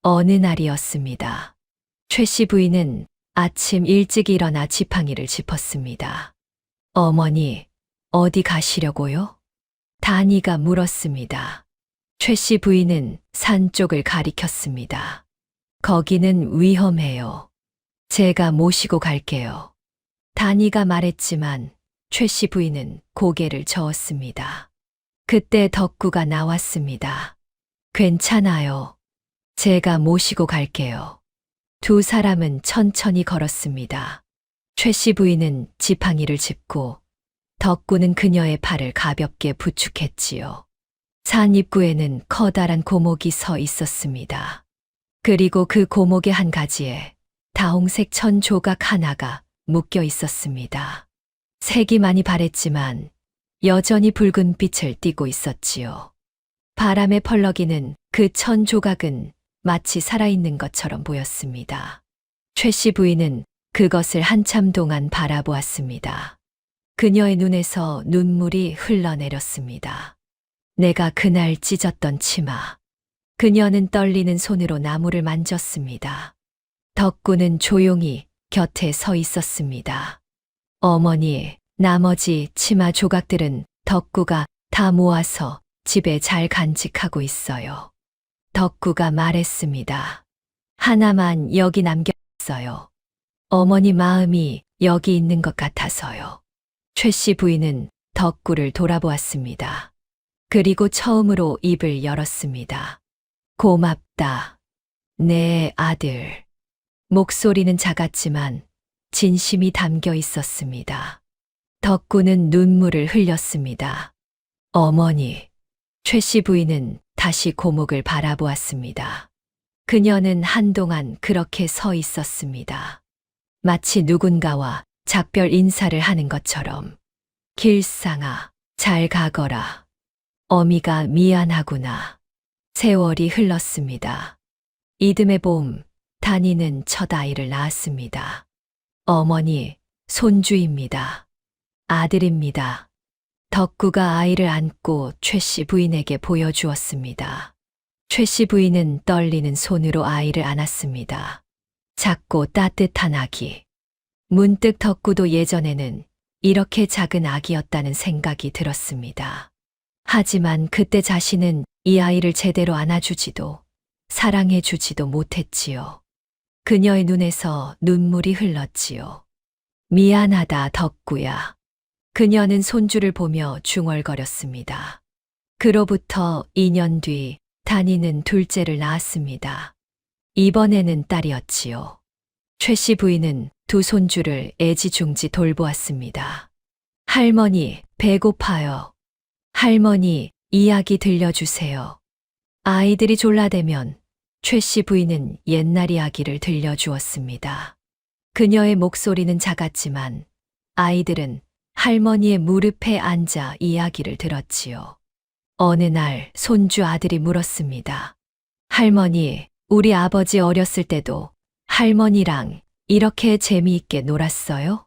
어느 날이었습니다. 최 씨 부인은 아침 일찍 일어나 지팡이를 짚었습니다. 어머니, 어디 가시려고요? 다니가 물었습니다. 최 씨 부인은 산 쪽을 가리켰습니다. 거기는 위험해요. 제가 모시고 갈게요. 다니가 말했지만 최 씨 부인은 고개를 저었습니다. 그때 덕구가 나왔습니다. 괜찮아요. 제가 모시고 갈게요. 두 사람은 천천히 걸었습니다. 최 씨 부인은 지팡이를 짚고 덕구는 그녀의 팔을 가볍게 부축했지요. 산 입구에는 커다란 고목이 서 있었습니다. 그리고 그 고목의 한 가지에 다홍색 천 조각 하나가 묶여 있었습니다. 색이 많이 바랬지만 여전히 붉은 빛을 띠고 있었지요. 바람에 펄럭이는 그 천 조각은 마치 살아있는 것처럼 보였습니다. 최 씨 부인은 그것을 한참 동안 바라보았습니다. 그녀의 눈에서 눈물이 흘러내렸습니다. 내가 그날 찢었던 치마. 그녀는 떨리는 손으로 나무를 만졌습니다. 덕구는 조용히 곁에 서 있었습니다. 어머니, 나머지 치마 조각들은 덕구가 다 모아서 집에 잘 간직하고 있어요. 덕구가 말했습니다. 하나만 여기 남겼어요. 어머니 마음이 여기 있는 것 같아서요. 최 씨 부인은 덕구를 돌아보았습니다. 그리고 처음으로 입을 열었습니다. 고맙다. 내 아들. 목소리는 작았지만 진심이 담겨 있었습니다. 덕구는 눈물을 흘렸습니다. 어머니. 최 씨 부인은 다시 고목을 바라보았습니다. 그녀는 한동안 그렇게 서 있었습니다. 마치 누군가와 작별 인사를 하는 것처럼. 길상아, 잘 가거라. 어미가 미안하구나. 세월이 흘렀습니다. 이듬해 봄, 단이는 첫 아이를 낳았습니다. 어머니, 손주입니다. 아들입니다. 덕구가 아이를 안고 최 씨 부인에게 보여주었습니다. 최 씨 부인은 떨리는 손으로 아이를 안았습니다. 작고 따뜻한 아기. 문득 덕구도 예전에는 이렇게 작은 아기였다는 생각이 들었습니다. 하지만 그때 자신은 이 아이를 제대로 안아주지도 사랑해주지도 못했지요. 그녀의 눈에서 눈물이 흘렀지요. 미안하다, 덕구야. 그녀는 손주를 보며 중얼거렸습니다. 그로부터 2년 뒤 단이는 둘째를 낳았습니다. 이번에는 딸이었지요. 최 씨 부인은 두 손주를 애지중지 돌보았습니다. 할머니, 배고파요. 할머니, 이야기 들려주세요. 아이들이 졸라대면 최 씨 부인은 옛날 이야기를 들려주었습니다. 그녀의 목소리는 작았지만 아이들은 할머니의 무릎에 앉아 이야기를 들었지요. 어느 날 손주 아들이 물었습니다. 할머니, 우리 아버지 어렸을 때도 할머니랑 이렇게 재미있게 놀았어요?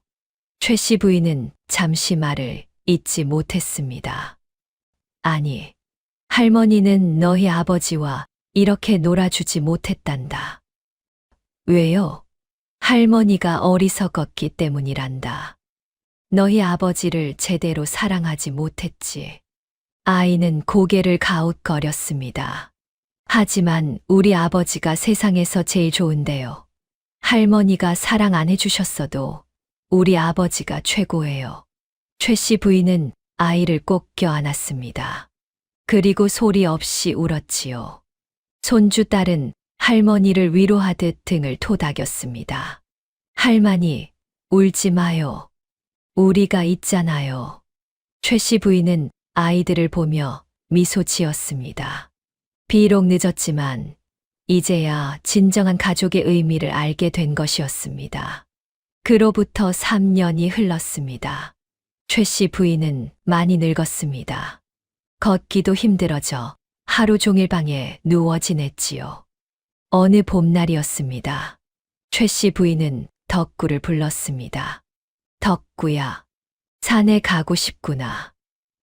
최 씨 부인은 잠시 말을 잇지 못했습니다. 아니, 할머니는 너희 아버지와 이렇게 놀아주지 못했단다. 왜요? 할머니가 어리석었기 때문이란다. 너희 아버지를 제대로 사랑하지 못했지. 아이는 고개를 가웃거렸습니다. 하지만 우리 아버지가 세상에서 제일 좋은데요. 할머니가 사랑 안 해주셨어도 우리 아버지가 최고예요. 최 씨 부인은 아이를 꼭 껴안았습니다. 그리고 소리 없이 울었지요. 손주 딸은 할머니를 위로하듯 등을 토닥였습니다. 할머니, 울지 마요. 우리가 있잖아요. 최 씨 부인은 아이들을 보며 미소 지었습니다. 비록 늦었지만 이제야 진정한 가족의 의미를 알게 된 것이었습니다. 그로부터 3년이 흘렀습니다. 최 씨 부인은 많이 늙었습니다. 걷기도 힘들어져 하루 종일 방에 누워 지냈지요. 어느 봄날이었습니다. 최 씨 부인은 덕구를 불렀습니다. 덕구야, 산에 가고 싶구나.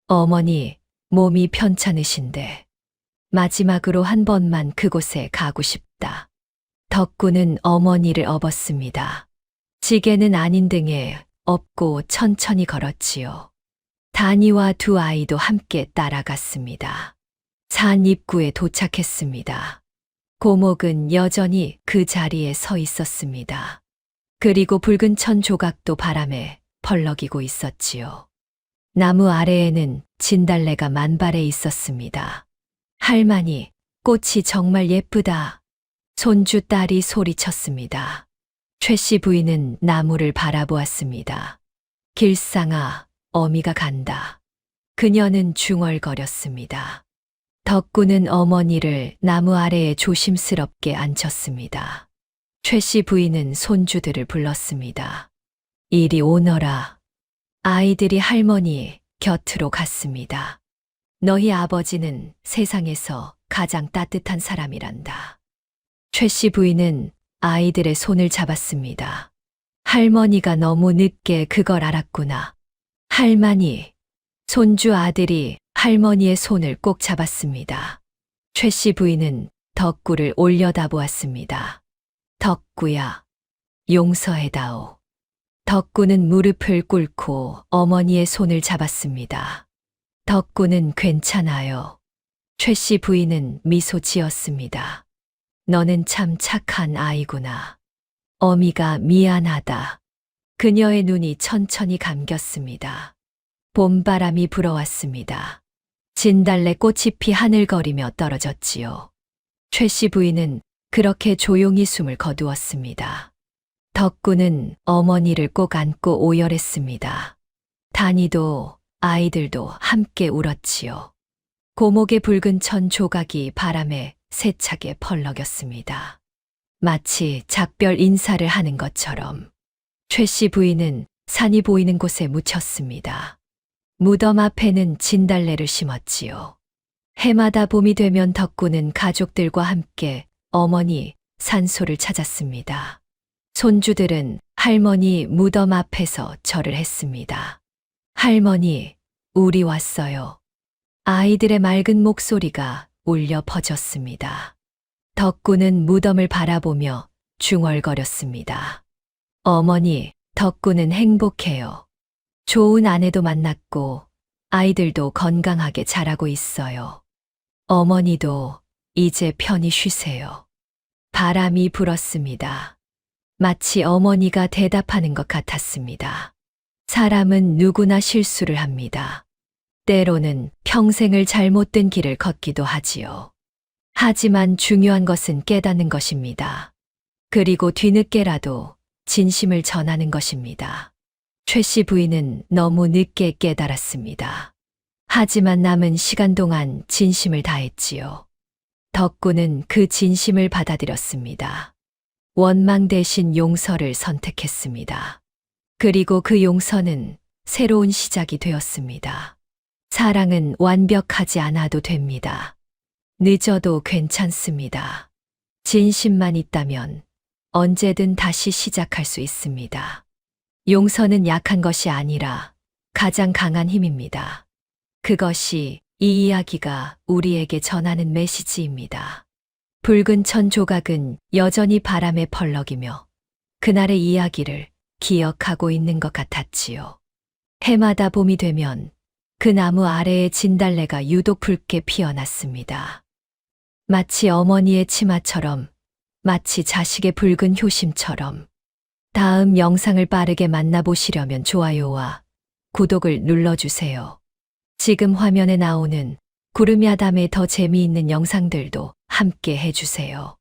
어머니, 몸이 편찮으신데 마지막으로 한 번만 그곳에 가고 싶다. 덕구는 어머니를 업었습니다. 지게는 아닌 등에 업고 천천히 걸었지요. 단이와 두 아이도 함께 따라갔습니다. 산 입구에 도착했습니다. 고목은 여전히 그 자리에 서 있었습니다. 그리고 붉은 천 조각도 바람에 펄럭이고 있었지요. 나무 아래에는 진달래가 만발해 있었습니다. 할머니, 꽃이 정말 예쁘다. 손주 딸이 소리쳤습니다. 최 씨 부인은 나무를 바라보았습니다. 길상아, 어미가 간다. 그녀는 중얼거렸습니다. 덕구는 어머니를 나무 아래에 조심스럽게 앉혔습니다. 최 씨 부인은 손주들을 불렀습니다. 이리 오너라. 아이들이 할머니 곁으로 갔습니다. 너희 아버지는 세상에서 가장 따뜻한 사람이란다. 최 씨 부인은 아이들의 손을 잡았습니다. 할머니가 너무 늦게 그걸 알았구나. 할머니, 손주 아들이 할머니의 손을 꼭 잡았습니다. 최 씨 부인은 덕구를 올려다보았습니다. 덕구야, 용서해다오. 덕구는 무릎을 꿇고 어머니의 손을 잡았습니다. 덕구는 괜찮아요. 최 씨 부인은 미소 지었습니다. 너는 참 착한 아이구나. 어미가 미안하다. 그녀의 눈이 천천히 감겼습니다. 봄바람이 불어왔습니다. 진달래 꽃잎이 하늘거리며 떨어졌지요. 최 씨 부인은 그렇게 조용히 숨을 거두었습니다. 덕구는 어머니를 꼭 안고 오열했습니다. 단이도 아이들도 함께 울었지요. 고목의 붉은 천 조각이 바람에 세차게 펄럭였습니다. 마치 작별 인사를 하는 것처럼 최 씨 부인은 산이 보이는 곳에 묻혔습니다. 무덤 앞에는 진달래를 심었지요. 해마다 봄이 되면 덕구는 가족들과 함께 어머니 산소를 찾았습니다. 손주들은 할머니 무덤 앞에서 절을 했습니다. 할머니, 우리 왔어요. 아이들의 맑은 목소리가 울려 퍼졌습니다. 덕구는 무덤을 바라보며 중얼거렸습니다. 어머니, 덕구는 행복해요. 좋은 아내도 만났고 아이들도 건강하게 자라고 있어요. 어머니도 이제 편히 쉬세요. 바람이 불었습니다. 마치 어머니가 대답하는 것 같았습니다. 사람은 누구나 실수를 합니다. 때로는 평생을 잘못된 길을 걷기도 하지요. 하지만 중요한 것은 깨닫는 것입니다. 그리고 뒤늦게라도 진심을 전하는 것입니다. 최 씨 부인은 너무 늦게 깨달았습니다. 하지만 남은 시간 동안 진심을 다했지요. 덕구는 그 진심을 받아들였습니다. 원망 대신 용서를 선택했습니다. 그리고 그 용서는 새로운 시작이 되었습니다. 사랑은 완벽하지 않아도 됩니다. 늦어도 괜찮습니다. 진심만 있다면 언제든 다시 시작할 수 있습니다. 용서는 약한 것이 아니라 가장 강한 힘입니다. 그것이 이 이야기가 우리에게 전하는 메시지입니다. 붉은 천 조각은 여전히 바람에 펄럭이며 그날의 이야기를 기억하고 있는 것 같았지요. 해마다 봄이 되면 그 나무 아래에 진달래가 유독 붉게 피어났습니다. 마치 어머니의 치마처럼, 마치 자식의 붉은 효심처럼. 다음 영상을 빠르게 만나보시려면 좋아요와 구독을 눌러주세요. 지금 화면에 나오는 구름야담의 더 재미있는 영상들도 함께 해주세요.